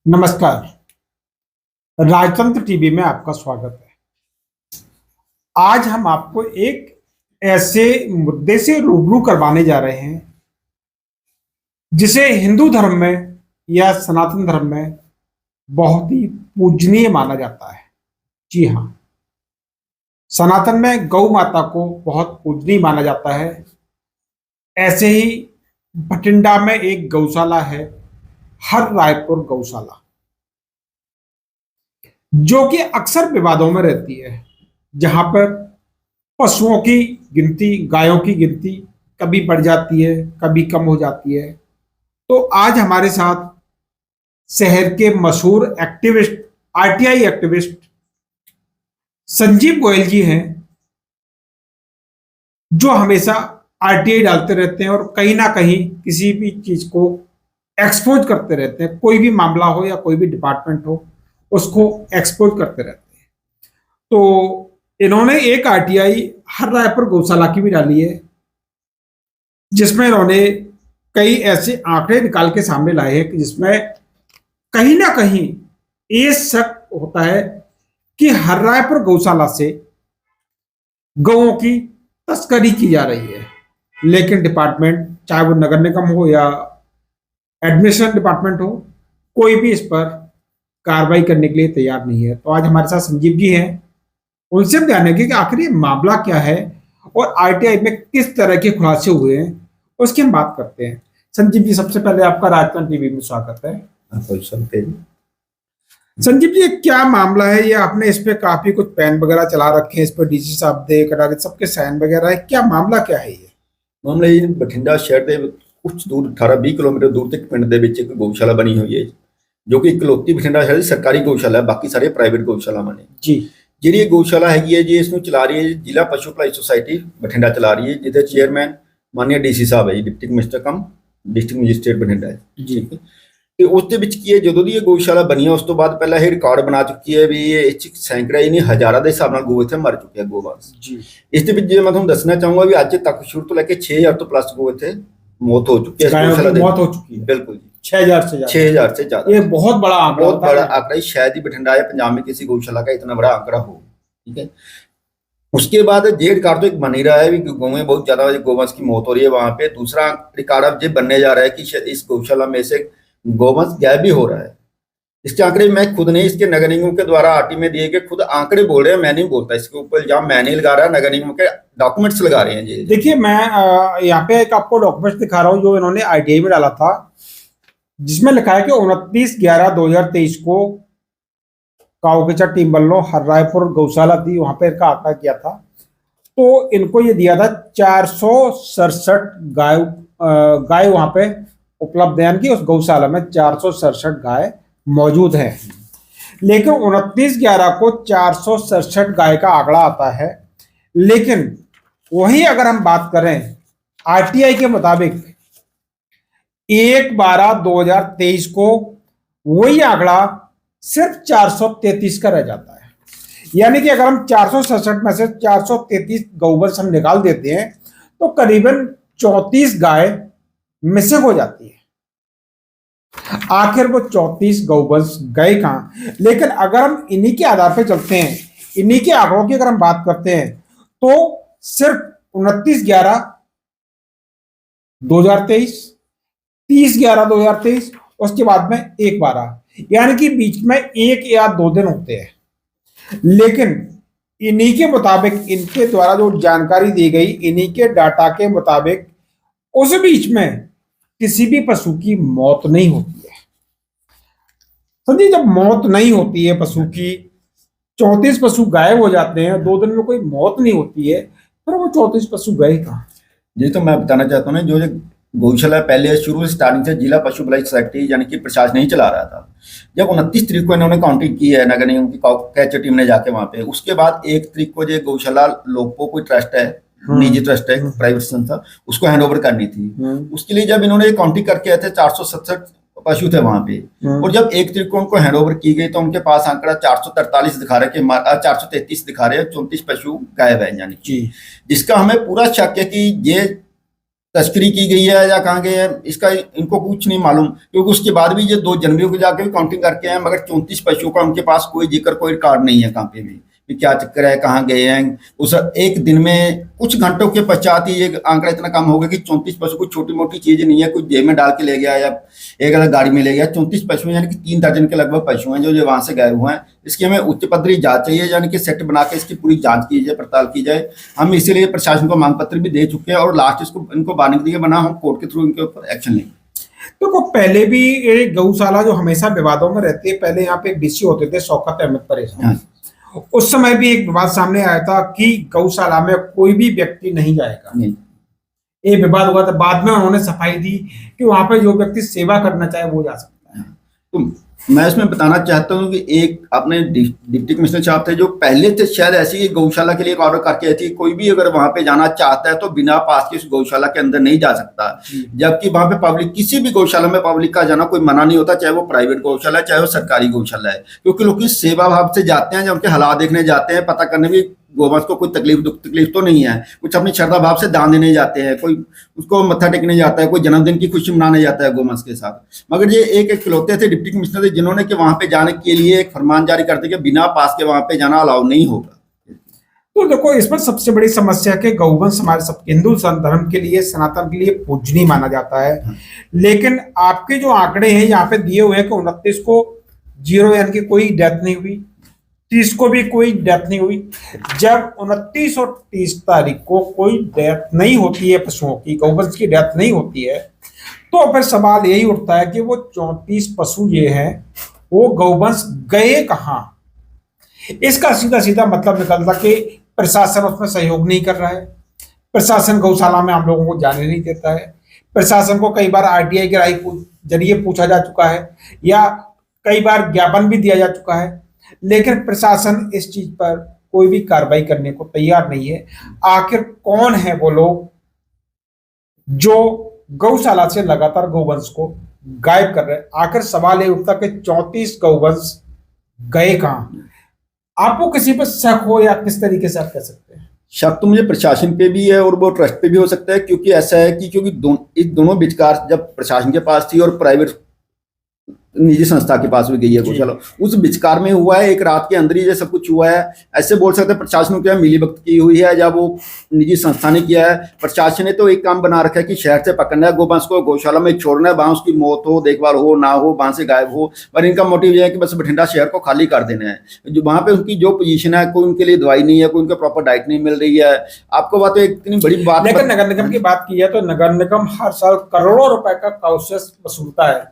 नमस्कार। राजतंत्र टीवी में आपका स्वागत है। आज हम आपको एक ऐसे मुद्दे से रूबरू करवाने जा रहे हैं जिसे हिंदू धर्म में या सनातन धर्म में बहुत ही पूजनीय माना जाता है। जी हाँ, सनातन में गौ माता को बहुत पूजनीय माना जाता है। ऐसे ही बठिंडा में एक गौशाला है, हर रायपुर गौशाला, जो कि अक्सर विवादों में रहती है, जहां पर पशुओं की गिनती, गायों की गिनती कभी बढ़ जाती है, कभी कम हो जाती है। तो आज हमारे साथ शहर के मशहूर activist, RTI activist Sanjeev Goyal ji हैं, जो हमेशा आरटीआई डालते रहते हैं और कहीं ना कहीं किसी भी चीज को एक्सपोज करते रहते हैं। कोई भी मामला हो या कोई भी डिपार्टमेंट हो, उसको एक्सपोज करते रहते हैं। तो इन्होंने एक आरटीआई हर रायपुर गौशाला की भी डाली है, जिसमें इन्होंने कई ऐसे आंकड़े निकाल के सामने लाए हैं कि जिसमें कहीं ना कहीं ये शक होता है कि हर रायपुर गौशाला से गौओं की तस्करी की जा रही है, लेकिन डिपार्टमेंट, चाहे वो नगर निगम हो या एडमिनिस्ट्रेशन डिपार्टमेंट हो, कोई भी इस पर कार्रवाई करने के लिए तैयार नहीं है। तो आज हमारे साथ संजीव जी हैं, उनसे हम जानेंगे कि आखिर ये मामला क्या है और आरटीआई में किस तरह के खुलासे हुए हैं, उसकी हम बात करते हैं। संजीव जी, सबसे पहले आपका राजतंत्र टीवी में स्वागत है। संजीव जी, क्या मामला है ये? आपने इस पे काफी कुछ पेन वगैरह चला रखे हैं, इस पर डीसी साहब दे कटारे सबके साइन वगैरह है। क्या मामला क्या है ये? ਮਾਮਲਾ ਇਹ ਬਠਿੰਡਾ ਸ਼ਹਿਰ ਦੇ ਕੁਝ ਦੂਰ 18-20 ਕਿਲੋਮੀਟਰ ਦੂਰ ਤੱਕ ਪਿੰਡ ਦੇ ਵਿੱਚ ਇੱਕ ਗਊਸ਼ਾਲਾ ਬਣੀ ਹੋਈ ਹੈ, ਜੋ ਕਿ ਇਕਲੌਤੀ ਬਠਿੰਡਾ ਸ਼ਹਿਰ ਦੀ ਸਰਕਾਰੀ ਗਊਸ਼ਾਲਾ ਹੈ। ਬਾਕੀ ਸਾਰੇ ਪ੍ਰਾਈਵੇਟ ਗਊਸ਼ਾਲਾਵਾਂ ਨੇ ਜੀ। ਜਿਹੜੀ ਇਹ ਗਊਸ਼ਾਲਾ ਹੈਗੀ ਹੈ ਜੀ, ਇਸ ਨੂੰ ਚਲਾ ਰਹੀ ਹੈ ਜ਼ਿਲ੍ਹਾ ਪਸ਼ੂ ਭਲਾਈ ਸੁਸਾਇਟੀ ਬਠਿੰਡਾ ਚਲਾ ਰਹੀ ਹੈ, ਜਿਹਦੇ ਚੇਅਰਮੈਨ ਮਾਨनीय ਡੀਸੀ ਸਾਹਿਬ ਹੈ ਜੀ, ਡਿਪਟੀ ਕਮਿਸ਼ਨਰ ਕਮ ਡਿਸਟ੍ਰਿਕਟ ਮੈਜਿਸਟ੍ਰੇਟ ਬਠਿੰਡਾ ਹੈ ਜੀ। ਤੇ ਉਸ ਦੇ ਵਿੱਚ ਕੀ ਹੈ, ਜਦੋਂ ਦੀ ਇਹ ਗਊਸ਼ਾਲਾ ਬਣੀ ਹੈ ਉਸ ਤੋਂ ਬਾਅਦ ਪਹਿਲਾਂ ਇਹ ਰਿਕਾਰਡ ਬਣਾ ਚੁੱਕੀ ਹੈ ਵੀ ਇਹ ਚ ਸੈਂਕੜੇ ਹੀ ਨਹੀਂ ਹਜ਼ਾਰਾਂ ਦੇ ਹਿਸਾਬ ਨਾਲ ਗਊ ਇੱਥੇ ਮਰ ਚੁੱਕੇ ਆ, ਗਊਵੰਸ਼ ਜੀ। ਇਸ ਦੇ ਵਿੱਚ ਜੇ ਮੈਂ ਤੁਹਾਨੂੰ ਦੱਸਣਾ ਚਾਹੂੰਗਾ ਵੀ ਅੱਜ ਤੱਕ ਸ਼ੁਰੂ ਤੋਂ ਲੈ ਕੇ 6000 ਤੋਂ ਪਲੱਸ ਗਊ ਇੱਥੇ मौत हो चुकी है, मौत हो चुकी है। बिल्कुल जी, 6000 से ज्यादा। 6000 से ज्यादा। ये बहुत बड़ा आंकड़ा, बहुत बड़ा आंकड़ा, शायद ही बठिंडा या पंजाब में किसी गौशाला का इतना बड़ा आंकड़ा हो। ठीक है, उसके बाद ये रिकॉर्ड तो एक बन ही रहा है भी गौएं बहुत ज्यादा गौवंश की मौत हो रही है वहां पे। दूसरा रिकॉर्ड अब ये बनने जा रहा है कि इस गौशाला में से गौवंश गायब भी हो रहा है। इसके आंकड़े मैं खुद नहीं, इसके नगर निगम के द्वारा आरटी में दिए गए खुद आंकड़े बोल रहे हैं, मैं नहीं बोलता। इसके ऊपर इल्जाम मैं नहीं लगा रहा, नगर निगम के डॉक्यूमेंट्स लगा रहे हैं जी। देखिए, मैं यहाँ पे एक आपको डॉक्यूमेंट्स दिखा रहा हूँ जो इन्होंने आरटीआई में डाला था, जिसमें लिखा है कि 29/11/2023 को काउकेचा टीम वालों हर रायपुर गौशाला थी, वहां पे इनका आंकड़ा किया था। तो इनको ये दिया था 467 गाय वहां पे उपलब्ध है, यानी कि उस गौशाला में 467 गाय मौजूद है। लेकिन 29/11 को 467 गाय का आंकड़ा आता है, लेकिन वही अगर हम बात करें आरटीआई के मुताबिक 1/12/2023 को वही आंकड़ा सिर्फ 433 का रह जाता है। यानी कि अगर हम 467 में से 433 गौवंश हम निकाल देते हैं तो करीबन 34 गाय मिसिंग हो जाती है। आखिर वो 34 गौवंश गए कहां? लेकिन अगर हम इन्हीं के आधार पर चलते हैं, इन्हीं के आंकड़ों की अगर हम बात करते हैं, तो सिर्फ 29/11/2023, 30/11/2023, उसके बाद में 1/12, यानी कि बीच में 1 या 2 दिन होते हैं। लेकिन इन्हीं के मुताबिक, इनके द्वारा जो जानकारी दी गई, इन्हीं के डाटा के मुताबिक उस बीच में किसी भी पशु की मौत नहीं होती है। समझिए, जब मौत नहीं होती है पशु की, 34 पशु गायब हो जाते हैं, 2 दिन में कोई मौत नहीं होती है, फिर वो 34 पशु गए कहां? जी, तो मैं बताना चाहता हूँ ना, जो गौशाला पहले शुरू स्टार्टिंग से जिला पशु भलाई सोसाइटी यानी कि प्रशासन नहीं चला रहा था। जब 29 तारीख को इन्होंने काउंटिंग की है नगर निगम की कैचर टीम ने जाके वहां पे, उसके बाद 1 तारीख को जो गौशाला लोगों कोई ट्रस्ट है, निजी ट्रस्ट है, प्राइवेट संस्था, उसको हैंडओवर करनी थी। उसके लिए जब इन्होंने काउंटिंग करके आए थे 467 पशु थे वहां पे, और जब 1 तारीख को उनको हैंडओवर की गई तो उनके पास आंकड़ा 443 दिखा रहे हैं, 433 दिखा रहे हैं, 34 पशु गायब है, यानी जिसका हमें पूरा शक है कि ये तस्करी की गई है या कहाँ गए हैं, इसका इनको कुछ नहीं मालूम, क्योंकि उसके बाद भी ये 2 जनवरी को जाके भी काउंटिंग करके हैं, मगर 34 पशुओं का उनके पास कोई जिक्र, कोई रिकॉर्ड नहीं है कहाँ पे भी कि क्या चक्कर है, कहाँ गए हैं। उस एक दिन में कुछ घंटों के पश्चात ही ये आंकड़ा इतना कम हो गया कि 34 पशु कोई छोटी मोटी चीज नहीं है, कुछ जेब में डाल के ले गया या एक अलग गाड़ी में ले गया। 34 पशु यानी कि 3 दर्जन के लगभग पशु हैं जो वहां से गायब हुए हैं। इसकी हमें उच्च पद्धति जांच चाहिए, यानी कि सेट बना के इसकी पूरी जांच की जाए, पड़ताल की जाए। हम इसीलिए प्रशासन को मांग पत्र भी दे चुके हैं और लास्ट इसको इनको बानिंग बना हम कोर्ट के थ्रू इनके ऊपर एक्शन लेंगे। देखो, पहले भी ये गौशाला जो हमेशा विवादों में रहती है, पहले यहाँ पे एक डीसी होते थे शौकत अहमद परेशान, उस समय भी एक विवाद सामने आया था कि गौशाला में कोई भी व्यक्ति नहीं जाएगा। नहीं, ये विवाद हुआ था, बाद में उन्होंने सफाई दी कि वहां पे जो व्यक्ति सेवा करना चाहे वो जा सकता है। तो मैं इसमें बताना चाहता हूँ कि एक अपने डिप्टी कमिश्नर साहब थे जो पहले थे शायद ऐसी गौशाला के लिए एक ऑर्डर करके आई थी, कोई भी अगर वहां पे जाना चाहता है तो बिना पास के उस गौशाला के अंदर नहीं जा सकता। जबकि वहां पे पब्लिक, किसी भी गौशाला में पब्लिक का जाना कोई मना नहीं होता, चाहे वो प्राइवेट गौशाला है चाहे वो सरकारी गौशाला है, क्योंकि लोग इस सेवा भाव से जाते हैं, जब उनके हालात देखने जाते हैं, पता करने भी गोवंश को कोई तकलीफ तो नहीं है, कुछ अपनी श्रद्धा भाव से दान देने जाते हैं, कोई उसको मत्था टेकने जाता है, कोई जन्मदिन की खुशी मनाने जाता है गोवंश के साथ। मगर ये एक इकलौते थे डिप्टी कमिश्नर थे जिन्होंने कि वहां पे जाने के लिए एक फरमान जारी करते कि बिना पास के वहां पे जाना अलाउ नहीं होगा। तो देखो, इसमें सबसे बड़ी समस्या है कि गौवंश हमारे सब हिंदू धर्म के लिए, सनातन के लिए पूजनीय माना जाता है। लेकिन आपके जो आंकड़े हैं यहाँ पे दिए हुए हैं कि 29 को 0 यानी कि कोई डेथ नहीं हुई, 30 को भी कोई डेथ नहीं हुई। जब 29 और 30 तारीख को कोई डेथ नहीं होती है, पशुओं की, गौवंश की डेथ नहीं होती है, तो फिर सवाल यही उठता है कि वो 34 पशु ये हैं, वो गौवंश गए कहाँ। इसका सीधा सीधा मतलब निकलता कि प्रशासन उसमें सहयोग नहीं कर रहा है, प्रशासन गौशाला में हम लोगों को जाने नहीं देता है, प्रशासन को कई बार आरटीआई के जरिए पूछा जा चुका है या कई बार ज्ञापन भी दिया जा चुका है, लेकिन प्रशासन इस चीज पर कोई भी कार्रवाई करने को तैयार नहीं है। आखिर कौन है वो लोग जो गौशाला से लगातार गौवंश को गायब कर रहे हैं? आखिर सवाल ये उठता कि 34 गौवंश गए कहां? आपको किसी पर शक हो या किस तरीके से आप कह सकते हैं? शक तो मुझे प्रशासन पे भी है और वो ट्रस्ट पे भी हो सकता है, क्योंकि ऐसा है कि क्योंकि इस दोनों विचार जब प्रशासन के पास थी और प्राइवेट निजी संस्था के पास भी गई है गौशाला, उस विचकार में हुआ है, एक रात के अंदर ही ये सब कुछ हुआ है। ऐसे बोल सकते हैं प्रशासन ने क्या मिली भगत की हुई है या वो निजी संस्था ने किया है। प्रशासन ने तो एक काम बना रखा है कि शहर से पकड़ना है गोवंश को, गौशाला में छोड़ना है, वहां उसकी मौत हो, देखभाल हो ना हो, वहां से गायब हो, पर इनका मोटिव यह है कि बस बठिंडा शहर को खाली कर देना है। जो वहां पे उनकी जो पोजीशन है, कोई उनके लिए दवाई नहीं है, कोई उनके प्रॉपर डाइट नहीं मिल रही है। आपको बात इतनी बड़ी बात, लेकिन नगर निगम की बात की है तो नगर निगम हर साल करोड़ों रुपए का काउंसेस वसूलता है।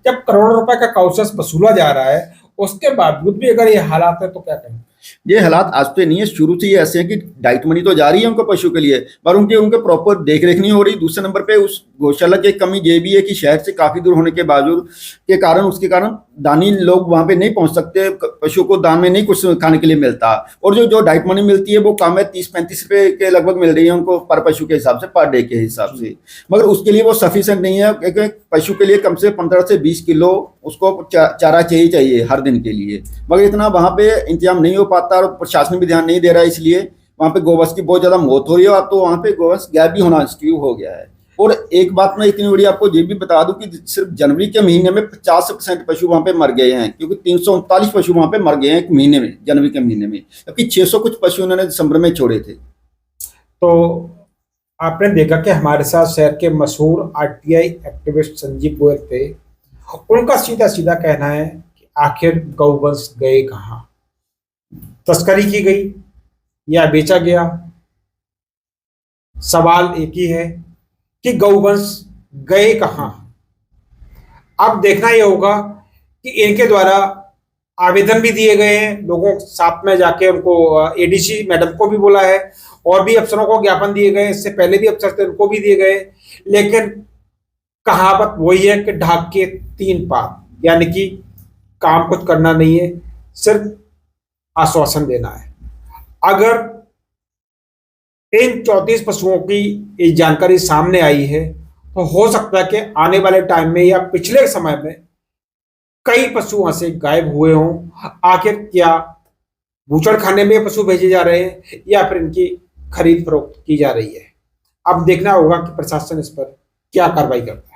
जब करोड़ों रुपए का काउंसेस वसूला जा रहा है, उसके बावजूद भी अगर ये हालात है तो क्या कहें? ये हालात आज से नहीं है, शुरू से ही ऐसे हैं कि डाइट मनी तो जा रही है उनको पशु के लिए, पर उनके प्रॉपर देख रेख नहीं हो रही। दूसरे नंबर पे उस गौशाला की एक कमी ये भी है कि शहर से काफी दूर होने के बावजूद के कारण उसके कारण दानी लोग वहां पे नहीं पहुंच सकते, पशु को दान में नहीं कुछ खाने के लिए मिलता, और जो डाइट मनी मिलती है वो कम है, 30-35 रुपए के लगभग मिल रही है उनको पर पशु के हिसाब से, पर डे के हिसाब से। मगर उसके लिए वो सफिशिएंट नहीं है, क्योंकि पशु के लिए कम से 15 से 20 किलो उसको चारा चाहिए हर दिन के लिए, मगर इतना वहां पे इंतजाम नहीं हो पाता और प्रशासन भी ध्यान नहीं दे रहा है, इसलिए वहां पे गोवंश की बहुत ज्यादा मौत हो रही है। और तो वहां पे गोवंश गायब भी होना शुरू हो गया है। और एक बात मैं इतनी बड़ी आपको ये भी बता दूं कि सिर्फ जनवरी के महीने में 50% पशु वहां पे मर गए हैं, क्योंकि 339 पशु वहां पे मर गए हैं एक महीने में, जनवरी के महीने में, जबकि 600 कुछ पशु उन्होंने दिसंबर में छोड़े थे। तो आपने देखा कि हमारे साथ शहर के मशहूर आरटीआई एक्टिविस्ट संजीव गोयल थे, उनका सीधा सीधा कहना है कि आखिर गौवंश गए कहाँ? तस्करी की गई या बेचा गया? सवाल एक ही है कि गौवंश गए कहाँ। अब देखना यह होगा कि इनके द्वारा आवेदन भी दिए गए हैं, लोगों साथ में जाके उनको एडीसी मैडम को भी बोला है और भी अफसरों को ज्ञापन दिए गए, इससे पहले भी अफसर थे उनको भी दिए गए, लेकिन कहावत वही है कि ढाक के 3 पात, यानी कि काम कुछ करना नहीं है, सिर्फ आश्वासन देना है। अगर इन 34 पशुओं की ये जानकारी सामने आई है तो हो सकता है कि आने वाले टाइम में या पिछले समय में कई पशु वहां से गायब हुए हों। आखिर क्या बूचड़खाने में पशु भेजे जा रहे हैं या फिर इनकी खरीद फरोख्त की जा रही है? अब देखना होगा कि प्रशासन इस पर क्या कार्रवाई करता है।